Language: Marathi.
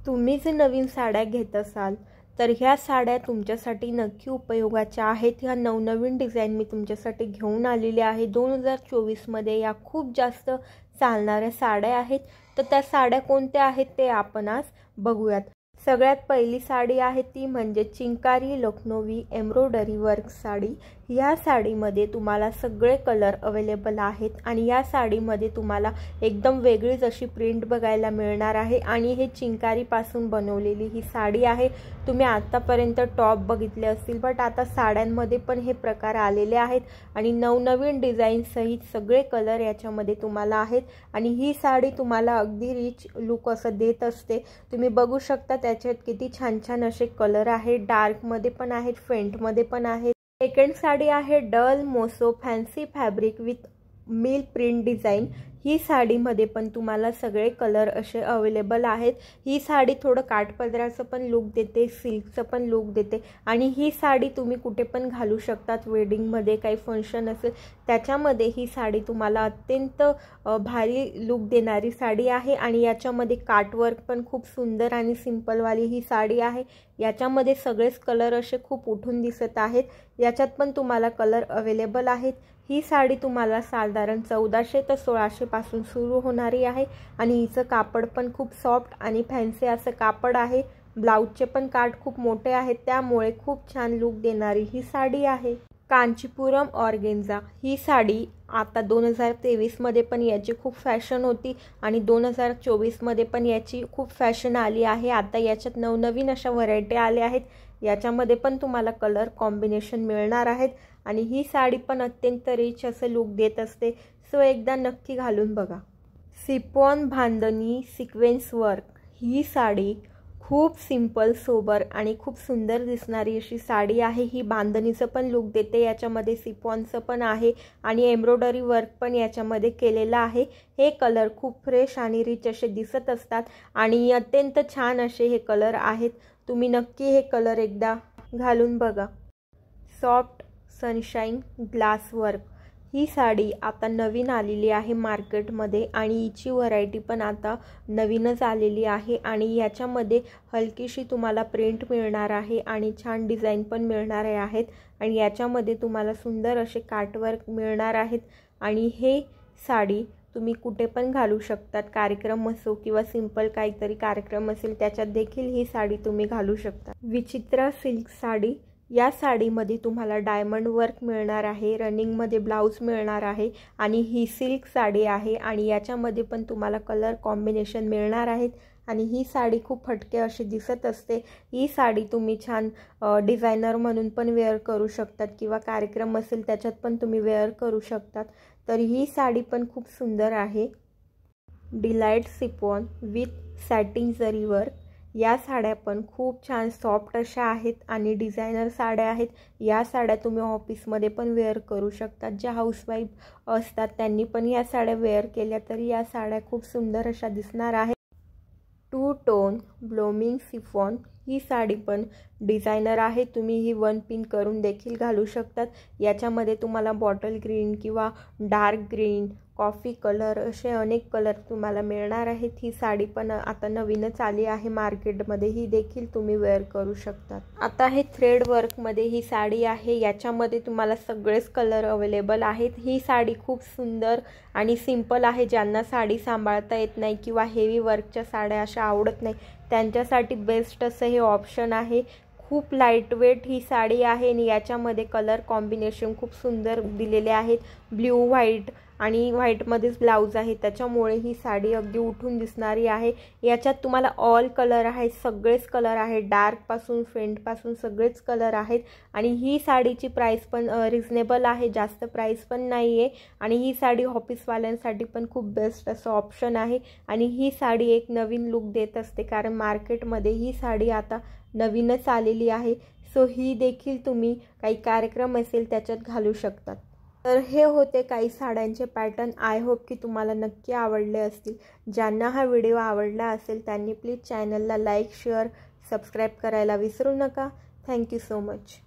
तुम्ही जे नवीन साड्या घेत असाल तर ह्या साड्या तुमच्यासाठी नक्की उपयोगाच्या आहेत। ह्या नवनवीन डिझाईन मी तुमच्यासाठी घेऊन आलेले आहे। 2024 मध्ये या खूप जास्त चालणाऱ्या साड्या आहेत। तर त्या साड्या कोणत्या आहेत ते आपण आज बघूयात। सगळ्यात पहिली साडी आहे ती म्हणजे चिंकारी लखनवी एम्ब्रॉयडरी वर्क साडी। या साडीमध्ये तुम्हाला सगळे कलर अवेलेबल आहेत आणि या साडीमध्ये तुम्हाला एकदम वेगळीच अशी प्रिंट बघायला मिळणार आहे आणि हे चिंकारी पासून बनवलेली ही साडी आहे। तुम्ही आतापर्यंत टॉप बघितले असतील, बट आता साड्यांमध्ये पण हे प्रकार आलेले आहेत आणि नवनवीन डिझाइन सहित सगळे कलर याच्यामध्ये तुम्हाला आहेत आणि ही साडी तुम्हाला अगदी रिच लुक असं देत असते। तुम्ही बघू शकता त्याच्यात किती छान छान असे कलर आहेत, डार्क मध्ये पण आहेत, फेंट मध्ये पण आहेत। सेकंड साडी आहे डल मोसो fancy fabric with mill print design. ही साडीमध्ये पण तुम्हाला सगळे कलर असे अवेलेबल आहेत। ही साडी थोडं काठपदराचं पण लुक देते, सिल्कचं पण लुक देते आणि ही साडी तुम्ही कुठे पण घालू शकतात। वेडिंगमध्ये काही फंक्शन असेल त्याच्यामध्ये ही साडी तुम्हाला अत्यंत भारी लुक देणारी साडी आहे आणि याच्यामध्ये काटवर्क पण खूप सुंदर आणि सिंपलवाली ही साडी आहे। याच्यामध्ये सगळेच कलर असे खूप उठून दिसत आहेत। याच्यात पण तुम्हाला कलर अवेलेबल आहेत। ही साडी तुम्हाला साधारण 1400 ते 1600 पासून सुरू होणारी आहे आणि हिचं कापड पण खूप सॉफ्ट आणि फॅन्सी असं कापड आहे। ब्लाउजचे पण काठ खूप मोठे आहेत, त्यामुळे खूप छान लुक देणारी ही साडी आहे। कांचीपुरम ऑर्गेन्झा ही साडी आता 2023 मध्ये पण याची खूप फॅशन होती आणि 2024 मध्ये पण याची खूप फॅशन आली आहे। आता याच्यात नवनवीन अशा व्हरायटी आल्या आहेत। याच्यामध्ये पण तुम्हाला कलर कॉम्बिनेशन मिळणार आहेत आणि ही साडी पण अत्यंत रिच असं लुक देत असते। सो एकदा नक्की घालून बघा। सिफॉन बांधणी सिक्वेन्स वर्क ही साडी खूप सिंपल सोबर आणि खूप सुंदर दिसणारी अशी साडी आहे। ही बांधणीचं पण लुक देते, याच्यामध्ये सिफॉनचं पण आहे आणि एम्ब्रॉयडरी वर्क पण याच्यामध्ये केलेलं आहे। हे कलर खूप फ्रेश आणि रिच असे दिसत असतात आणि अत्यंत छान असे हे कलर आहेत। तुम्ही नक्की हे कलर एकदा घालून बघा। सॉफ्ट सनशाईन ग्लास वर्क ही साडी आता नवीन आलेली आहे मार्केटमध्ये आणि हिची व्हरायटी पण आता नवीनच आलेली आहे आणि याच्यामध्ये हलकीशी तुम्हाला प्रिंट मिळणार आहे आणि छान डिझाईन पण मिळणार आहेत आणि याच्यामध्ये तुम्हाला सुंदर असे काटवर्क मिळणार आहेत आणि हे साडी तुम्ही कुठे पण घालू शकतात। कार्यक्रम असो किंवा सिंपल काहीतरी कार्यक्रम असेल त्याच्यात देखील ही साडी तुम्ही घालू शकता। विचित्रा सिल्क साडी या साडीमध्ये तुम्हाला डायमंड वर्क मिळणार आहे, रनिंगमध्ये ब्लाउज मिळणार आहे आणि ही सिल्क साडी आहे आणि याच्यामध्ये पण तुम्हाला कलर कॉम्बिनेशन मिळणार आहेत आणि ही साडी खूप फटके अशी दिसत असते। ही साडी तुम्ही छान डिझायनर म्हणून पण वेअर करू शकतात किंवा कार्यक्रम असेल त्याच्यात पण तुम्ही वेअर करू शकतात। तर ही साडी पण खूप सुंदर आहे। डिलाइट सिफॉन विथ सॅटिन जरी वर्क या साड्या पण खूप छान सॉफ्ट अशा आहेत आणि डिझायनर साड्या आहेत। या साड्या तुम्ही ऑफिसमध्ये पण वेअर करू शकतात। ज्या हाऊसवाईफ असतात त्यांनी पण या साड्या वेअर केल्या तरी या साड्या खूप सुंदर अशा दिसणार आहेत। टू टोन ब्लोमिंग सिफॉन ही साडी पण डिझायनर आहे, तुम्ही ही वन पिन करून देखील घालू शकतात। याच्यामध्ये तुम्हाला बॉटल ग्रीन किंवा डार्क ग्रीन, कॉफी कलर असे अनेक कलर तुम्हाला मिळणार आहेत। ही साडी पण आता नवीनच आली आहे मार्केटमध्ये, ही देखील तुम्ही वेअर करू शकतात। आता हे थ्रेड वर्कमध्ये ही साडी आहे, याच्यामध्ये तुम्हाला सगळेच कलर अवेलेबल आहेत। ही साडी खूप सुंदर आणि सिंपल आहे। ज्यांना साडी सांभाळता येत नाही किंवा हेवी वर्कच्या साड्या अशा आवडत नाही त्यांच्यासाठी बेस्ट असं हे ऑप्शन आहे। खूप लाईट वेट ही साडी आहे आणि याच्यामध्ये कलर कॉम्बिनेशन खूप सुंदर दिलेले आहेत। ब्ल्यू व्हाईट आणि व्हाईटमध्येच ब्लाउज आहे, त्याच्यामुळे ही साडी अगदी उठून दिसणारी आहे। याच्यात तुम्हाला ऑल कलर आहेत, सगळेच कलर आहेत, डार्कपासून फेंटपासून सगळेच कलर आहेत आणि ही साडीची प्राईस पण रिजनेबल आहे, जास्त प्राईस पण नाही आहे आणि ही साडी ऑफिसवाल्यांसाठी पण खूप बेस्ट असं ऑप्शन आहे आणि ही साडी एक नवीन लुक देत असते कारण मार्केटमध्ये ही साडी आता नवीनच आलेली आहे। सो ही देखील तुम्ही काही कार्यक्रम असेल त्याच्यात घालू शकतात। तर हे होते काही साड्यांचे पॅटर्न। आय होप की तुम्हाला नक्की आवडले असतील। ज्यांना हा व्हिडिओ आवडला असेल त्यांनी प्लीज चॅनलला लाईक, शेअर, सबस्क्राईब करायला विसरू नका। Thank you so much.